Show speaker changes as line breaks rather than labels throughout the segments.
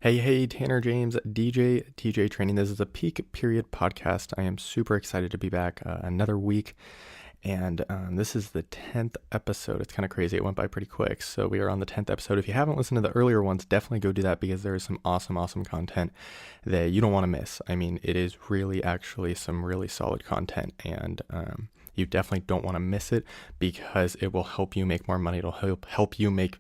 Hey, Tanner James, DJ, TJ Training. This is a peak period podcast. I am super excited to be back another week. And this is the 10th episode. It's kind of crazy. It went by pretty quick. So we are on the 10th episode. If you haven't listened to the earlier ones, definitely go do that because there is some awesome content that you don't want to miss. I mean, it is really actually some really solid content. And you definitely don't want to miss it because it will help you make more money. It'll help you make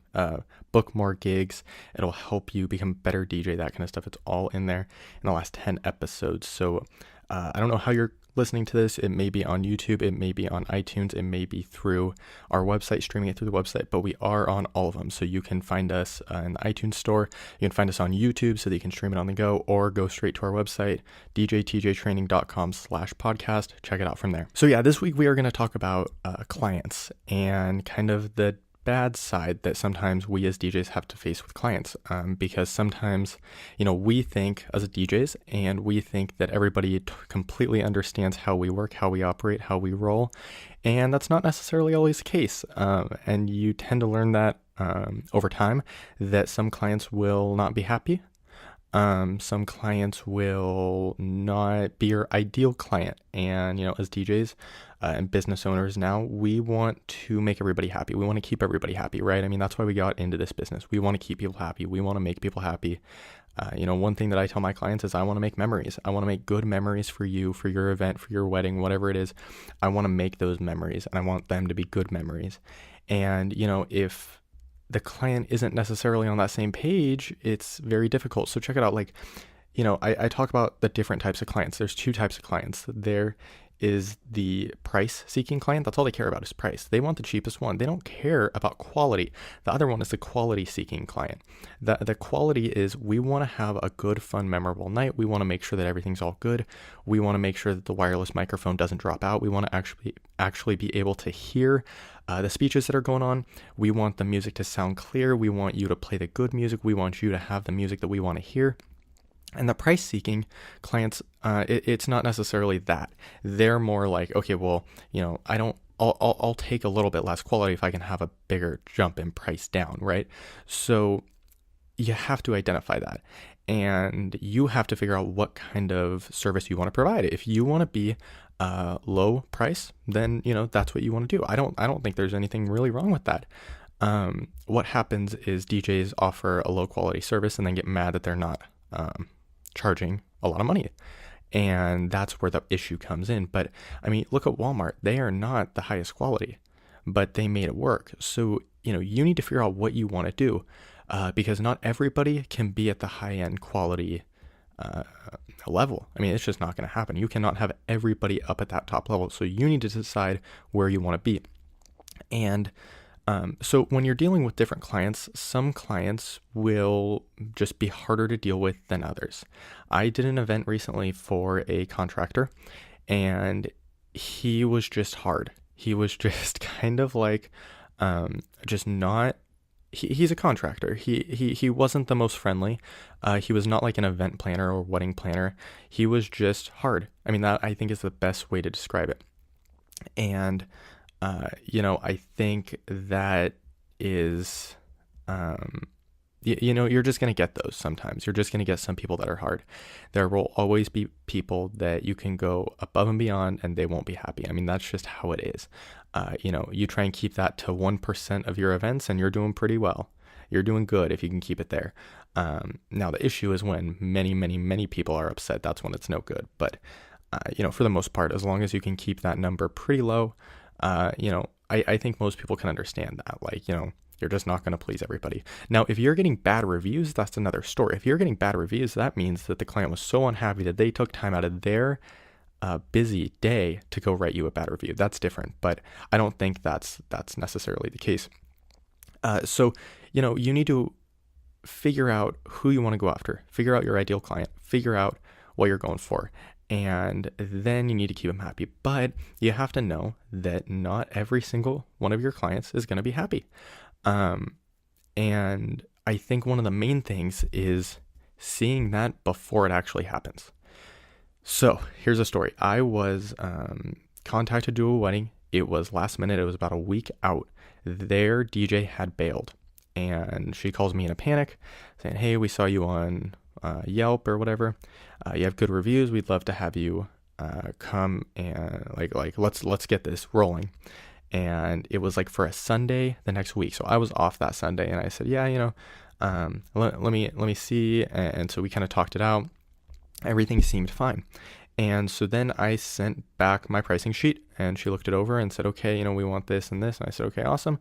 book more gigs. It'll help you become a better DJ, that kind of stuff. It's all in there in the last 10 episodes. So I don't know how you're listening to this. It may be on YouTube, it may be on iTunes, it may be through our website, streaming it through the website, but we are on all of them. So you can find us in the iTunes store, you can find us on YouTube so that you can stream it on the go, or go straight to our website, djtjtraining.com/podcast. Check it out from there. So yeah, this week we are going to talk about clients and kind of the bad side that sometimes we as DJs have to face with clients, because sometimes, we think as DJs and we think that everybody completely understands how we work, how we operate, how we roll, and that's not necessarily always the case. And you tend to learn that over time that some clients will not be happy. Some clients will not be your ideal client. And, as DJs and business owners now, we want to make everybody happy. We want to keep everybody happy, right? I mean, that's why we got into this business. We want to keep people happy. We want to make people happy. One thing that I tell my clients is I want to make memories. I want to make good memories for you, for your event, for your wedding, whatever it is. I want to make those memories and I want them to be good memories. And, if the client isn't necessarily on that same page, it's very difficult. So check it out. I talk about the different types of clients. There's two types of clients. There is the price seeking client. That's all they care about is price. They want the cheapest one. They don't care about quality. The other one is the quality seeking client. The quality is we want to have a good, fun, memorable night. We want to make sure that everything's all good. We want to make sure that the wireless microphone doesn't drop out. We want to actually be able to hear the speeches that are going on. We want the music to sound clear. We want you to play the good music. We want you to have the music that we want to hear. And the price-seeking clients, it's not necessarily that. They're more like, okay, well, I'll take a little bit less quality if I can have a bigger jump in price down, right? So you have to identify that, and you have to figure out what kind of service you want to provide. If you want to be low price, then that's what you want to do. I don't think there's anything really wrong with that. What happens is DJs offer a low quality service and then get mad that they're not charging a lot of money. And that's where the issue comes in. But I mean, look at Walmart. They are not the highest quality, but they made it work. So, you need to figure out what you want to do, because not everybody can be at the high end quality level. I mean, it's just not going to happen. You cannot have everybody up at that top level. So you need to decide where you want to be. And so when you're dealing with different clients, some clients will just be harder to deal with than others. I did an event recently for a contractor, and he was just hard. He was just kind of like, just not. He's a contractor. He wasn't the most friendly. He was not like an event planner or wedding planner. He was just hard. I mean, that I think is the best way to describe it. And I think that is, you're just going to get those sometimes. You're just going to get some people that are hard. There will always be people that you can go above and beyond and they won't be happy. I mean, that's just how it is. You try and keep that to 1% of your events and you're doing pretty well. You're doing good if you can keep it there. Now the issue is when many people are upset. That's when it's no good. But, for the most part, as long as you can keep that number pretty low, I think most people can understand that, you're just not going to please everybody. Now, if you're getting bad reviews, that's another story. If you're getting bad reviews, that means that the client was so unhappy that they took time out of their busy day to go write you a bad review. That's different, but I don't think that's necessarily the case. So, you need to figure out who you want to go after, figure out your ideal client, figure out what you're going for. And then you need to keep them happy. But you have to know that not every single one of your clients is going to be happy. And I think one of the main things is seeing that before it actually happens. So here's a story. I was contacted to do a wedding. It was last minute. It was about a week out. Their DJ had bailed. and she calls me in a panic saying, hey, we saw you on Yelp or whatever. You have good reviews. We'd love to have you come and let's get this rolling. And it was like for a Sunday the next week. So I was off that Sunday, and I said, yeah, let me see. And so we kind of talked it out. Everything seemed fine. And so then I sent back my pricing sheet, and she looked it over and said, okay, we want this and this. And I said, okay, awesome.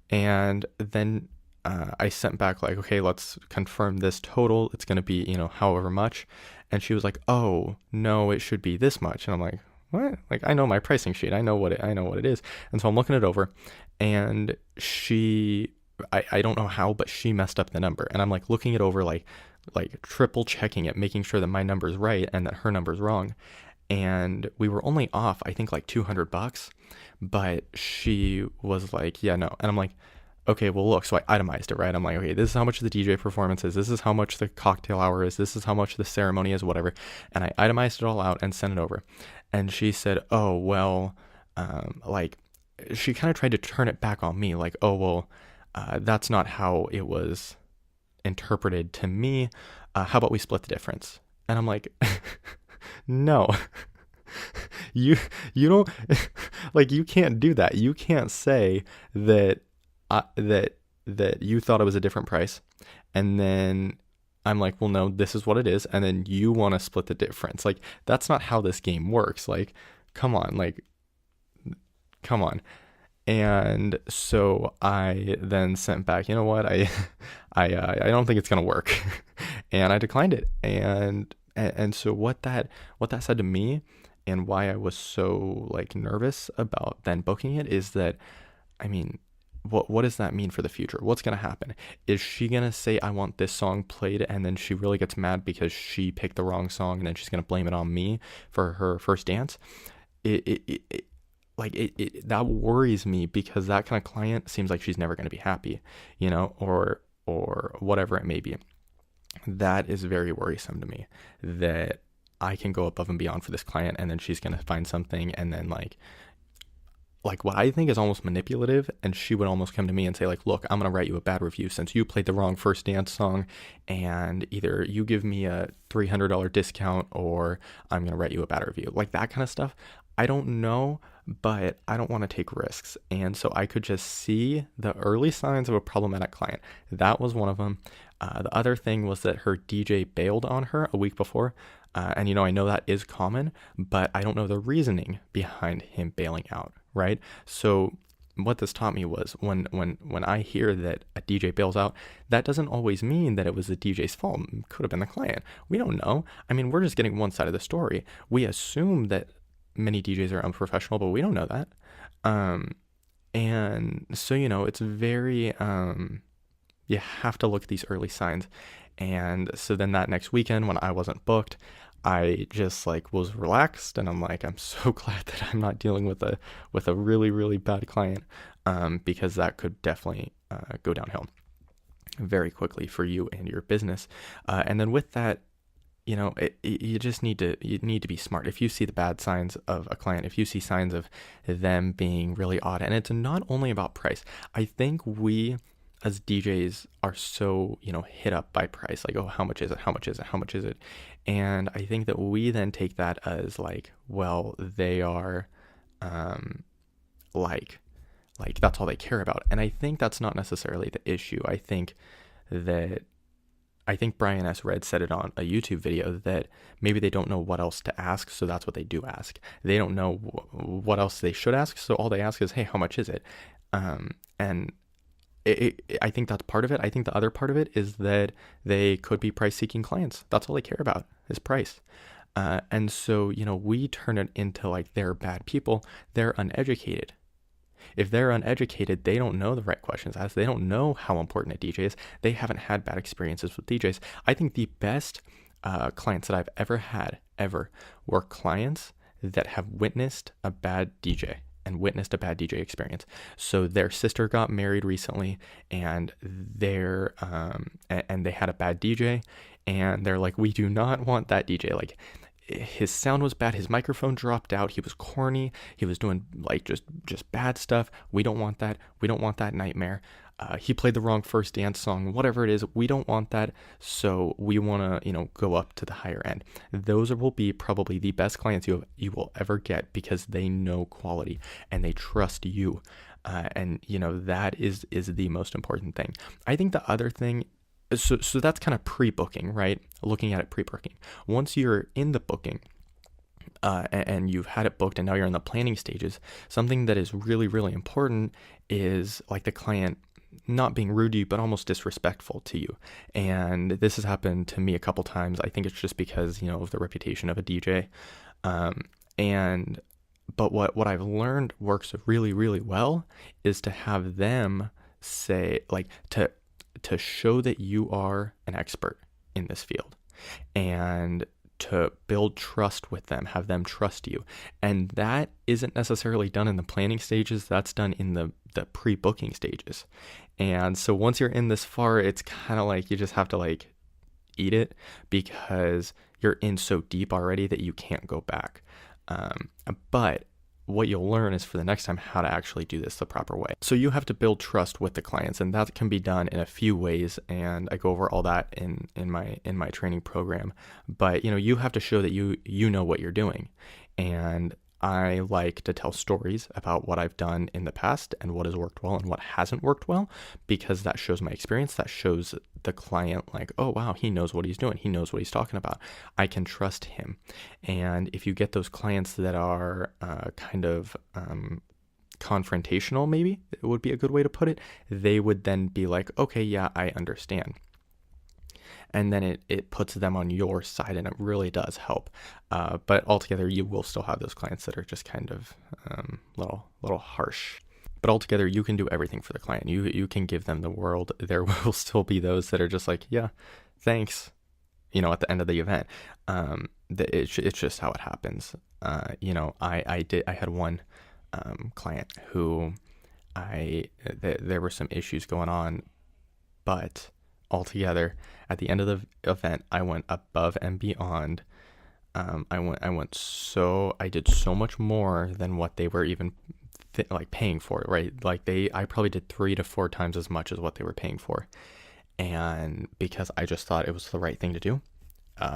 And then I sent back like, okay, let's confirm this total. It's going to be, however much. And she was like, oh, no, it should be this much. And I'm like, what? Like, I know my pricing sheet. I know what it is. And so I'm looking it over, and I don't know how, but she messed up the number. And I'm like looking it over, like triple checking it, making sure that my number's right and that her number's wrong. And we were only off, I think, like $200, but she was like, yeah, no. And I'm like, okay, well, look, so I itemized it, right? I'm like, okay, this is how much the DJ performance is. This is how much the cocktail hour is. This is how much the ceremony is, whatever. And I itemized it all out and sent it over. And she said, oh, well, she kind of tried to turn it back on me. Like, oh, well, that's not how it was interpreted to me. How about we split the difference? And I'm like, no, you don't, like, you can't do that. You can't say that you thought it was a different price, and then I'm like, well, no, this is what it is, and then you want to split the difference. Like, that's not how this game works. Like, come on. And so I then sent back, you know what, I don't think it's gonna work, and I declined it. And so what that said to me, and why I was so like nervous about then booking it, is that, I mean, what does that mean for the future? What's gonna happen? Is she gonna say, I want this song played, and then she really gets mad because she picked the wrong song, and then she's gonna blame it on me for her first dance? That worries me, because that kind of client seems like she's never going to be happy, or whatever it may be. That is very worrisome to me, that I can go above and beyond for this client, and then she's going to find something, and then like what I think is almost manipulative, and she would almost come to me and say, like, look, I'm going to write you a bad review since you played the wrong first dance song, and either you give me a $300 discount, or I'm going to write you a bad review. Like, that kind of stuff. I don't know, but I don't want to take risks. And so I could just see the early signs of a problematic client. That was one of them. The other thing was that her DJ bailed on her a week before. And I know that is common, but I don't know the reasoning behind him bailing out, right? So what this taught me was, when I hear that a DJ bails out, that doesn't always mean that it was the DJ's fault. It could have been the client. We don't know. I mean, we're just getting one side of the story. We assume that many DJs are unprofessional, but we don't know that. And so, it's very, you have to look at these early signs. And so then that next weekend, when I wasn't booked, I just was relaxed, and I'm like, I'm so glad that I'm not dealing with a really, really bad client, because that could definitely go downhill very quickly for you and your business. And then with that, you just need to be smart. If you see the bad signs of a client, if you see signs of them being really odd, and it's not only about price. I think we as DJs are so, hit up by price, like, oh, how much is it? How much is it? How much is it? And I think that we then take that as well, they are, that's all they care about. And I think that's not necessarily the issue. I think Brian S. Red said it on a YouTube video, that maybe they don't know what else to ask, so that's what they do ask. They don't know what else they should ask, so all they ask is, hey, how much is it? And I think that's part of it. I think the other part of it is that they could be price-seeking clients. That's all they care about, is price. And so, we turn it into they're bad people. They're uneducated. If they're uneducated, they don't know the right questions to ask. They don't know how important a DJ is. They haven't had bad experiences with DJs. I think the best clients that I've ever had, were clients that have witnessed a bad DJ and witnessed a bad DJ experience. So their sister got married recently, and and they had a bad DJ, and they're like, we do not want that DJ. his sound was bad. His microphone dropped out. He was corny. He was doing like just bad stuff. We don't want that. We don't want that nightmare. He played the wrong first dance song, whatever it is. We don't want that. So we want to, go up to the higher end. Those will be probably the best clients you will ever get because they know quality and they trust you. And that is the most important thing. I think the other thing, so that's kind of pre-booking, right? Looking at it pre-booking. Once you're in the booking, and you've had it booked and now you're in the planning stages, something that is really, really important is like the client not being rude to you, but almost disrespectful to you. And this has happened to me a couple times. I think it's just because, of the reputation of a DJ. But what I've learned works really, really well is to have them say, like, to show that you are an expert in this field and to build trust with them, have them trust you. And that isn't necessarily done in the planning stages. That's done in the pre-booking stages. And so once you're in this far, it's kind of like you just have to like eat it because you're in so deep already that you can't go back. But what you'll learn is for the next time how to actually do this the proper way. So you have to build trust with the clients, and that can be done in a few ways. And I go over all that in my training program. But you have to show that you know what you're doing. And I like to tell stories about what I've done in the past and what has worked well and what hasn't worked well, because that shows my experience. That shows the client like, oh, wow, he knows what he's doing. He knows what he's talking about. I can trust him. And if you get those clients that are kind of confrontational, maybe it would be a good way to put it, they would then be like, okay, yeah, I understand. And then it puts them on your side, and it really does help. But altogether, you will still have those clients that are just kind of little harsh. But altogether, you can do everything for the client. You can give them the world. There will still be those that are just like, yeah, thanks, at the end of the event. It's just how it happens. I had one client who there were some issues going on, but altogether, at the end of the event, I went above and beyond. I did so much more than what they were even paying for, right? I probably did 3 to 4 times as much as what they were paying for. And because I just thought it was the right thing to do,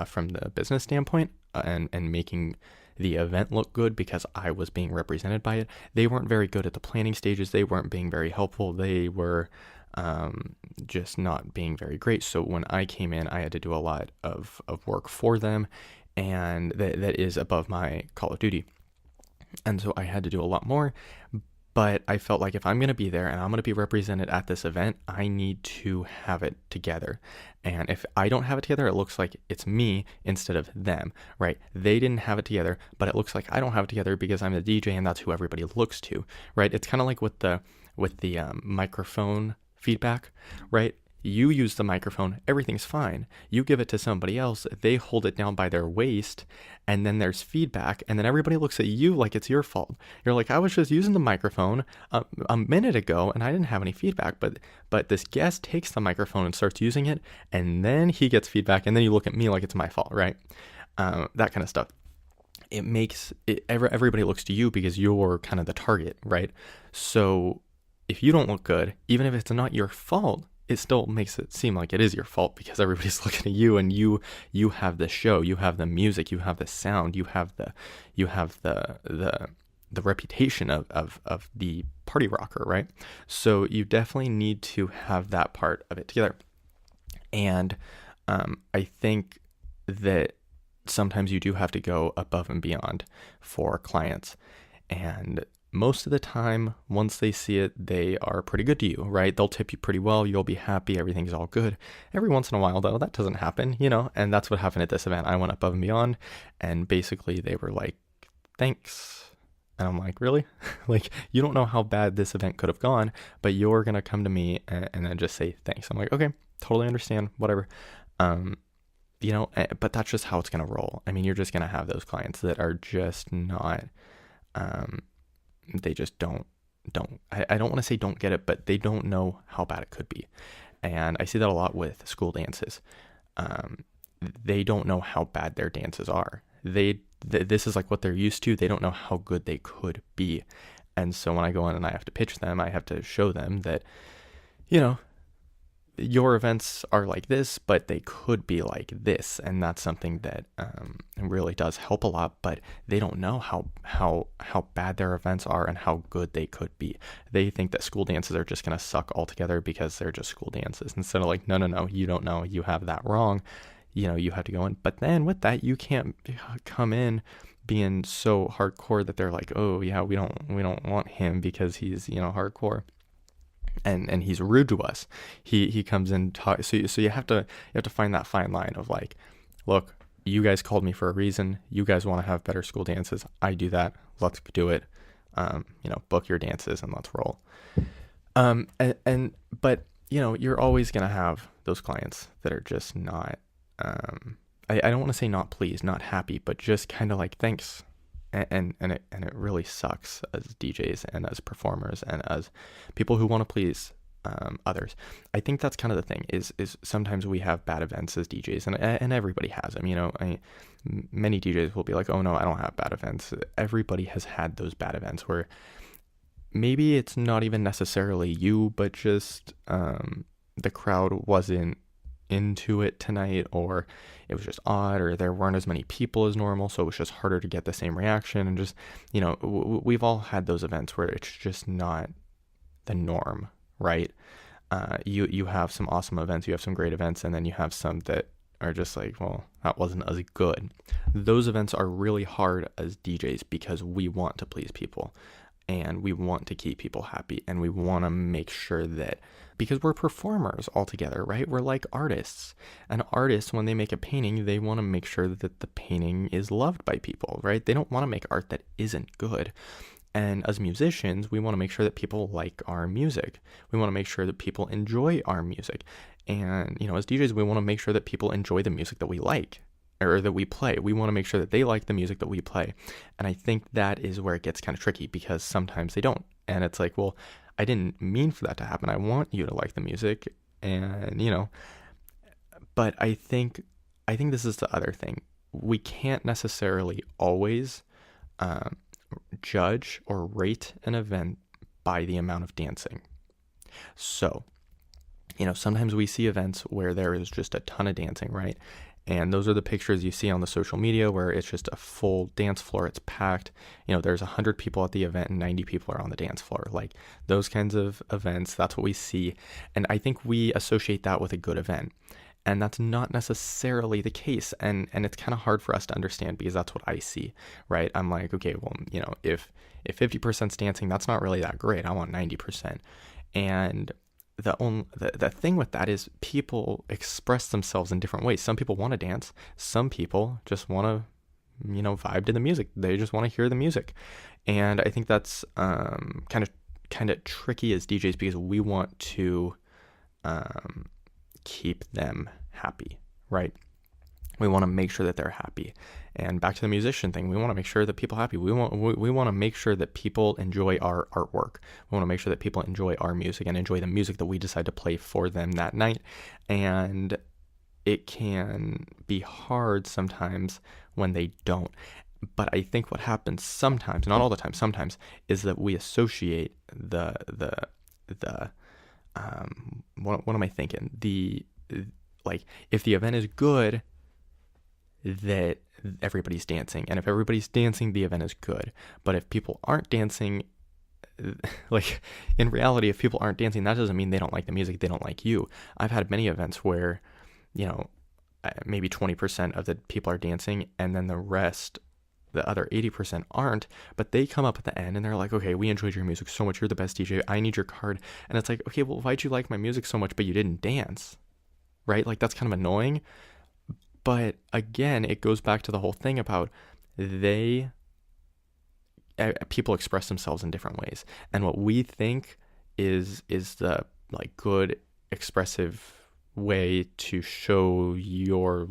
from the business standpoint, and making the event look good because I was being represented by it. They weren't very good at the planning stages. They weren't being very helpful. They were just not being very great. So when I came in, I had to do a lot of work for them, and that is above my Call of Duty. And so I had to do a lot more, but I felt like if I'm going to be there and I'm going to be represented at this event, I need to have it together. And if I don't have it together, it looks like it's me instead of them, right? They didn't have it together, but it looks like I don't have it together because I'm the DJ and that's who everybody looks to, right? It's kind of like with the microphone feedback, right? You use the microphone, everything's fine. You give it to somebody else, they hold it down by their waist, and then there's feedback, and then everybody looks at you like it's your fault. You're like, I was just using the microphone a minute ago, and I didn't have any feedback, but this guest takes the microphone and starts using it, and then he gets feedback, and then you look at me like it's my fault, right? That kind of stuff. It makes everybody looks to you because you're kind of the target, right? So if you don't look good, even if it's not your fault, it still makes it seem like it is your fault because everybody's looking at you, and you have the show, you have the music, you have the sound, you have the reputation of the party rocker, right? So you definitely need to have that part of it together. And I think that sometimes you do have to go above and beyond for clients. And most of the time, once they see it, they are pretty good to you, right? They'll tip you pretty well. You'll be happy. Everything's all good. Every once in a while, though, that doesn't happen, and that's what happened at this event. I went above and beyond, and basically they were like, thanks. And I'm like, really? Like, you don't know how bad this event could have gone, but you're going to come to me and then just say thanks. I'm like, okay, totally understand, whatever. But that's just how it's going to roll. I mean, you're just going to have those clients that are just not, they just don't, I don't want to say don't get it, but they don't know how bad it could be. And I see that a lot with school dances. They don't know how bad their dances are. this is like what they're used to. They don't know how good they could be. And so when I go in and I have to pitch them, I have to show them that, you know, your events are like this, but they could be like this. And that's something that really does help a lot, but they don't know how bad their events are and how good they could be. They think that school dances are just going to suck altogether because they're just school dances, instead of like, no, you don't know, you have that wrong. You know, you have to go in. But then with that, you can't come in being so hardcore that they're like, oh yeah, we don't want him because he's, you know, hardcore. And he's rude to us. He comes in so you have to find that fine line of like, look, you guys called me for a reason. You guys want to have better school dances. I do that. Let's do it. You know, book your dances and let's roll. But you know, you're always gonna have those clients that are just not. I don't want to say not pleased, not happy, but just kind of like thanks. And it really sucks as DJs and as performers and as people who want to please others. I think that's kind of the thing is sometimes we have bad events as DJs, and everybody has them. You know, many DJs will be like, oh no, I don't have bad events. Everybody has had those bad events where maybe it's not even necessarily you, but just the crowd wasn't into it tonight, or it was just odd, or there weren't as many people as normal, so it was just harder to get the same reaction. And just, you know, we've all had those events where it's just not the norm, right? You have some awesome events, you have some great events, and then you have some that are just like, well, that wasn't as good. Those events are really hard as DJs because we want to please people and we want to keep people happy, and we want to make sure that, because we're performers altogether, right? We're like artists. And artists, when they make a painting, they want to make sure that the painting is loved by people, right? They don't want to make art that isn't good. And as musicians, we want to make sure that people like our music. We want to make sure that people enjoy our music. And, you know, as DJs, we want to make sure that people enjoy the music that we like, or that we play. We want to make sure that they like the music that we play. And I think that is where it gets kind of tricky, because sometimes they don't. And it's like, well, I didn't mean for that to happen. I want you to like the music, and, you know, but I think this is the other thing. We can't necessarily always judge or rate an event by the amount of dancing. So, you know, sometimes we see events where there is just a ton of dancing, right? And those are the pictures you see on the social media where it's just a full dance floor. It's packed. You know, there's 100 people at the event and 90 people are on the dance floor. Like those kinds of events, that's what we see. And I think we associate that with a good event. And that's not necessarily the case. And it's kind of hard for us to understand, because that's what I see, right? I'm like, okay, well, you know, if 50%'s dancing, that's not really that great. I want 90%. And the thing with that is people express themselves in different ways. Some people want to dance. Some people just want to, you know, vibe to the music. They just want to hear the music. And I think that's kind of tricky as DJs, because we want to keep them happy, right? We want to make sure that they're happy. And back to the musician thing, we want to make sure that people are happy. We want to make sure that people enjoy our artwork. We want to make sure that people enjoy our music and enjoy the music that we decide to play for them that night. And it can be hard sometimes when they don't. But I think what happens sometimes, not all the time, sometimes, is that we associate what am I thinking? Like, if the event is good, that everybody's dancing, and if everybody's dancing, the event is good. But if people aren't dancing, like, in reality, if people aren't dancing, that doesn't mean they don't like the music, they don't like you. I've had many events where, you know, maybe 20% of the people are dancing, and then the rest, the other 80% aren't, but they come up at the end and they're like, okay, we enjoyed your music so much, you're the best DJ, I need your card. And it's like, okay, well, why'd you like my music so much but you didn't dance, right? Like, that's kind of annoying. But again, it goes back to the whole thing about people express themselves in different ways, and what we think is the, like, good expressive way to show your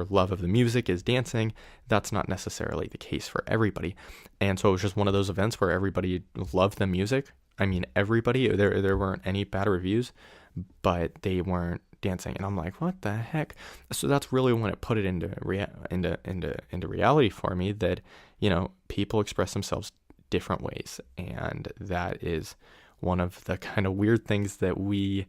love of the music is dancing. That's not necessarily the case for everybody. And so it was just one of those events where everybody loved the music. I mean, everybody, there weren't any bad reviews, but they weren't dancing. And I'm like, what the heck? So that's really when it put it into reality for me that, people express themselves different ways. And that is one of the kind of weird things that we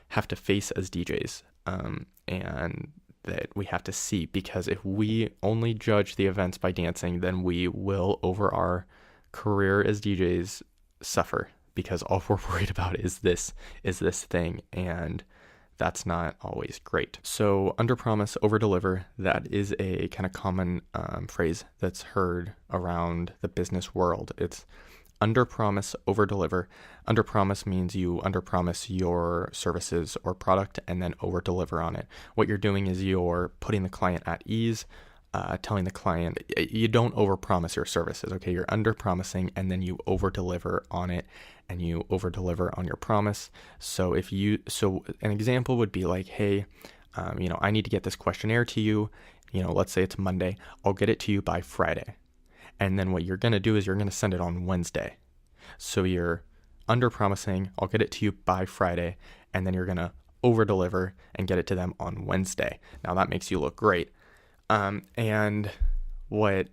have to face as DJs. And that we have to see, because if we only judge the events by dancing, then we will, over our career as DJs, suffer, because all we're worried about is this thing, and that's not always great. So under promise, over deliver, that is a kind of common phrase that's heard around the business world. It's under promise, over deliver. Under promise means you under promise your services or product and then over deliver on it. What you're doing is you're putting the client at ease, telling the client, you don't over promise your services. Okay, you're under promising and then you over deliver on it, and you over deliver on your promise. So an example would be like, hey, I need to get this questionnaire to you. Let's say it's Monday. I'll get it to you by Friday. And then what you're going to do is you're going to send it on Wednesday. So you're under promising, I'll get it to you by Friday, and then you're going to over deliver and get it to them on Wednesday. Now that makes you look great. And what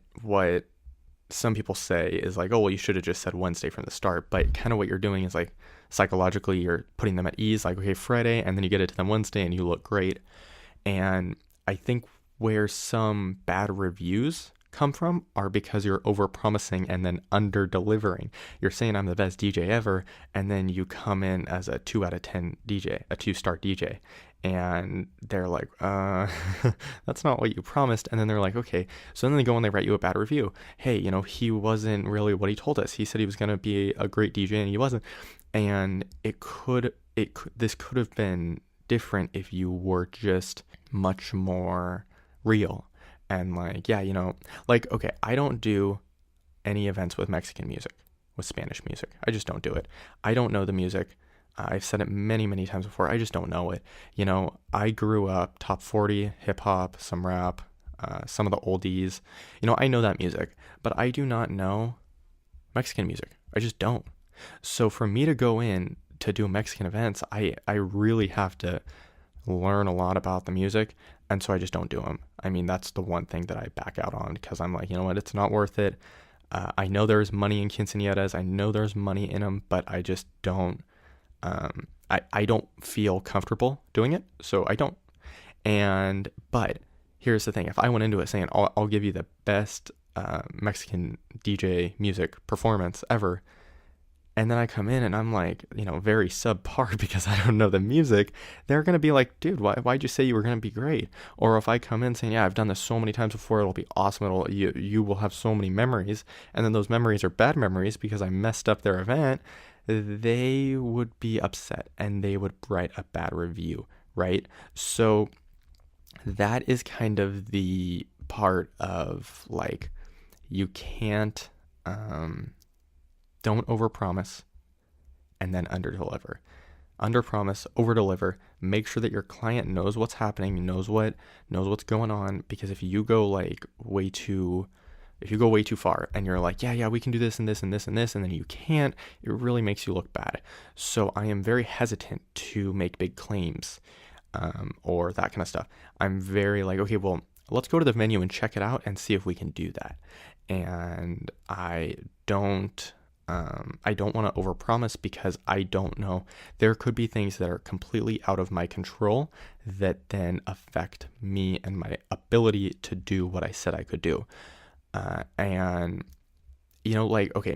some people say is like, oh, well, you should have just said Wednesday from the start. But kind of what you're doing is like psychologically, you're putting them at ease, like, okay, Friday, and then you get it to them Wednesday and you look great. And I think where some bad reviews come from are because you're over promising and then under delivering. You're saying I'm the best DJ ever, and then you come in as a 2 out of 10 DJ, a 2-star DJ, and they're like, that's not what you promised. And then they're like, okay. So then they go and they write you a bad review. Hey, he wasn't really what he told us. He said he was going to be a great DJ and he wasn't. And this could have been different if you were just much more real. And like, yeah, okay, I don't do any events with Mexican music, with Spanish music. I just don't do it. I don't know the music. I've said it many, many times before. I just don't know it. I grew up top 40, hip hop, some rap, some of the oldies. I know that music, but I do not know Mexican music. I just don't. So for me to go in to do Mexican events, I really have to learn a lot about the music, and so I just don't do them. I mean, that's the one thing that I back out on, because I'm like, you know what, it's not worth it. I know there's money in quinceañeras, I know there's money in them, but I just don't, I don't feel comfortable doing it, so I don't. But here's the thing, if I went into it saying, I'll give you the best Mexican DJ music performance ever, and then I come in and I'm like, very subpar because I don't know the music, they're going to be like, dude, why'd you say you were going to be great? Or if I come in saying, yeah, I've done this so many times before, it'll be awesome, you will have so many memories, and then those memories are bad memories because I messed up their event, they would be upset and they would write a bad review, right? So that is kind of the part of like, you can't, don't overpromise and then underdeliver. Underpromise, overdeliver. Make sure that your client knows what's happening, knows what's going on. Because if you go way too far and you're like, yeah, we can do this and this and this and this, and then you can't, it really makes you look bad. So I am very hesitant to make big claims, or that kind of stuff. I'm very like, okay, well, let's go to the venue and check it out and see if we can do that. And I don't want to overpromise because I don't know. There could be things that are completely out of my control that then affect me and my ability to do what I said I could do. Okay,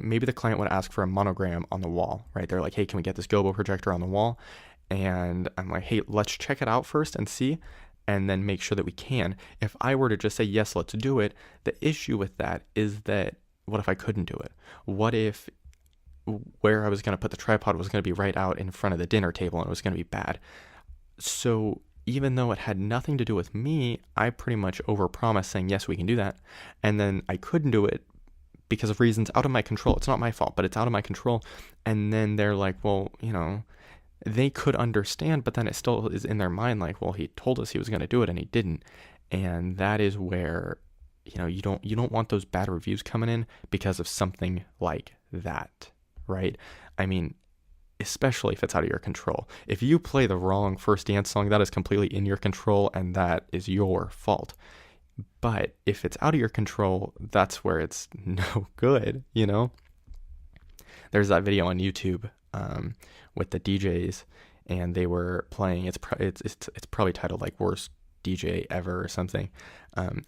maybe the client would ask for a monogram on the wall, right? They're like, hey, can we get this Gobo projector on the wall? And I'm like, hey, let's check it out first and see, and then make sure that we can. If I were to just say, yes, let's do it, the issue with that is that, what if I couldn't do it? What if where I was going to put the tripod was going to be right out in front of the dinner table and it was going to be bad? So even though it had nothing to do with me, I pretty much overpromised saying, yes, we can do that. And then I couldn't do it because of reasons out of my control. It's not my fault, but it's out of my control. And then they're like, well, they could understand, but then it still is in their mind like, well, he told us he was going to do it and he didn't. And that is where, you don't want those bad reviews coming in because of something like that, right? I mean, especially if it's out of your control. If you play the wrong first dance song, that is completely in your control and that is your fault. But if it's out of your control, that's where it's no good, you know? There's that video on YouTube with the DJs, and they were playing. It's probably titled like "Worst DJ Ever" or something.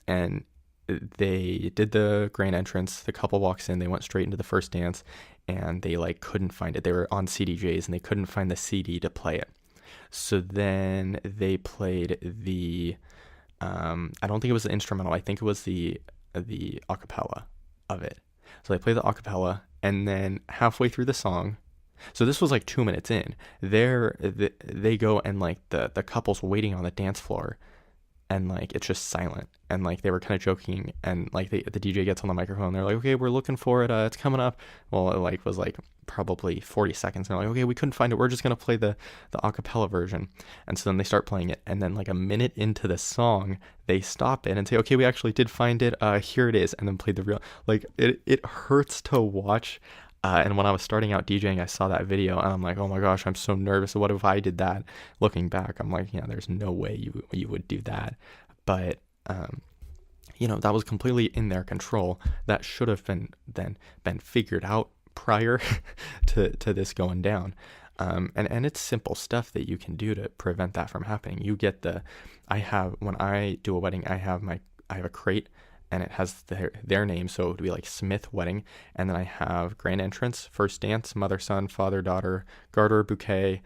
And they did the grand entrance. The couple walks in. They went straight into the first dance, and they like couldn't find it. They were on CDJs, and they couldn't find the CD to play it. So then they played the. I don't think it was the instrumental. I think it was the acapella of it. So they play the acapella, and then halfway through the song, so this was like 2 minutes in, they go and like the couple's waiting on the dance floor, and like it's just silent, and like they were kind of joking, and like the DJ gets on the microphone, they're like, okay, we're looking for it, it's coming up. Well, it like was like probably 40 seconds, and they're like, okay, we couldn't find it, we're just gonna play the acapella version. And so then they start playing it, and then like a minute into the song they stop it and say, okay, we actually did find it, here it is, and then play the real. Like it hurts to watch. And when I was starting out DJing, I saw that video, and I'm like, oh my gosh, I'm so nervous. What if I did that? Looking back, I'm like, yeah, there's no way you would do that. But, that was completely in their control. That should have been figured out prior to this going down. And it's simple stuff that you can do to prevent that from happening. When I do a wedding, I have a crate, and it has their name, so it would be like Smith Wedding. And then I have grand entrance, first dance, mother, son, father, daughter, garter, bouquet,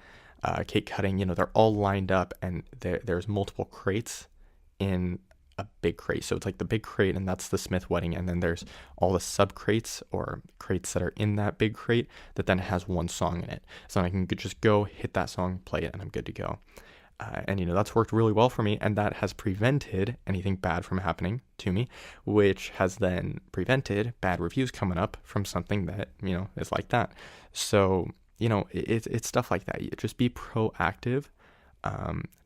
cake cutting. They're all lined up, and there's multiple crates in a big crate. So it's like the big crate, and that's the Smith Wedding. And then there's all the sub crates or crates that are in that big crate that then has one song in it. So I can just go hit that song, play it, and I'm good to go. And that's worked really well for me, and that has prevented anything bad from happening to me, which has then prevented bad reviews coming up from something that is like that. So it's stuff like that. You just be proactive.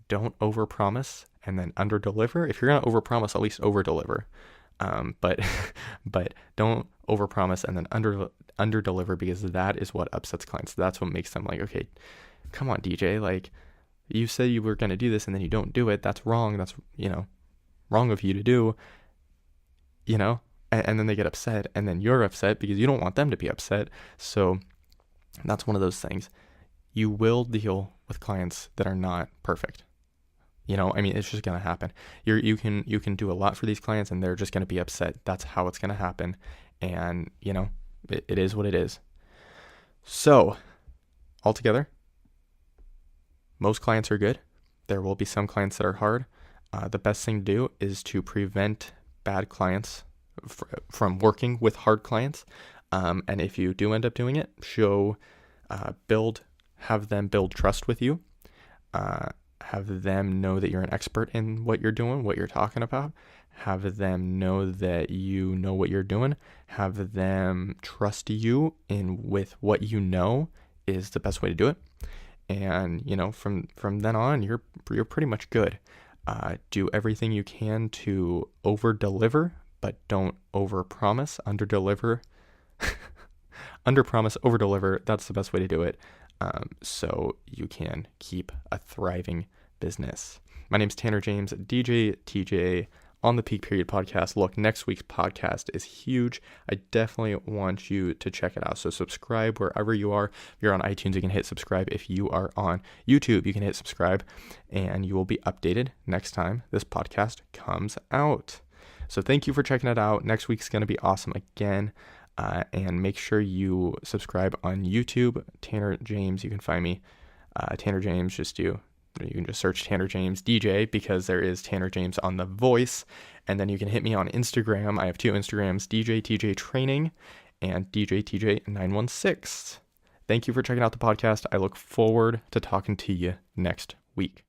Don't overpromise and then underdeliver. If you're gonna overpromise, at least overdeliver. But don't overpromise and then underdeliver, because that is what upsets clients. That's what makes them like, okay, come on, DJ, like, you said you were going to do this and then you don't do it. That's wrong. That's, wrong of you to do, and then they get upset, and then you're upset because you don't want them to be upset. So that's one of those things. You will deal with clients that are not perfect. It's just going to happen. You can do a lot for these clients, and they're just going to be upset. That's how it's going to happen. And, it is what it is. So altogether, most clients are good. There will be some clients that are hard. The best thing to do is to prevent bad clients from working with hard clients. And if you do end up doing it, have them build trust with you. Have them know that you're an expert in what you're doing, what you're talking about. Have them know that you know what you're doing. Have them trust you with what you know is the best way to do it. And, from then on, you're pretty much good. Do everything you can to over-deliver, but don't over-promise. Under-deliver. Under-promise, over-deliver. That's the best way to do it, so you can keep a thriving business. My name's Tanner James, DJ TJ, on the Peak Period podcast. Look, next week's podcast is huge. I definitely want you to check it out. So subscribe wherever you are. If you're on iTunes, you can hit subscribe. If you are on YouTube, you can hit subscribe, and you will be updated next time this podcast comes out. So thank you for checking it out. Next week's going to be awesome again. And make sure you subscribe on YouTube. Tanner James, you can find me. Tanner James, you can just search Tanner James DJ, because there is Tanner James on The Voice. And then you can hit me on Instagram. I have 2 Instagrams, DJ TJ Training and DJ TJ 916. Thank you for checking out the podcast. I look forward to talking to you next week.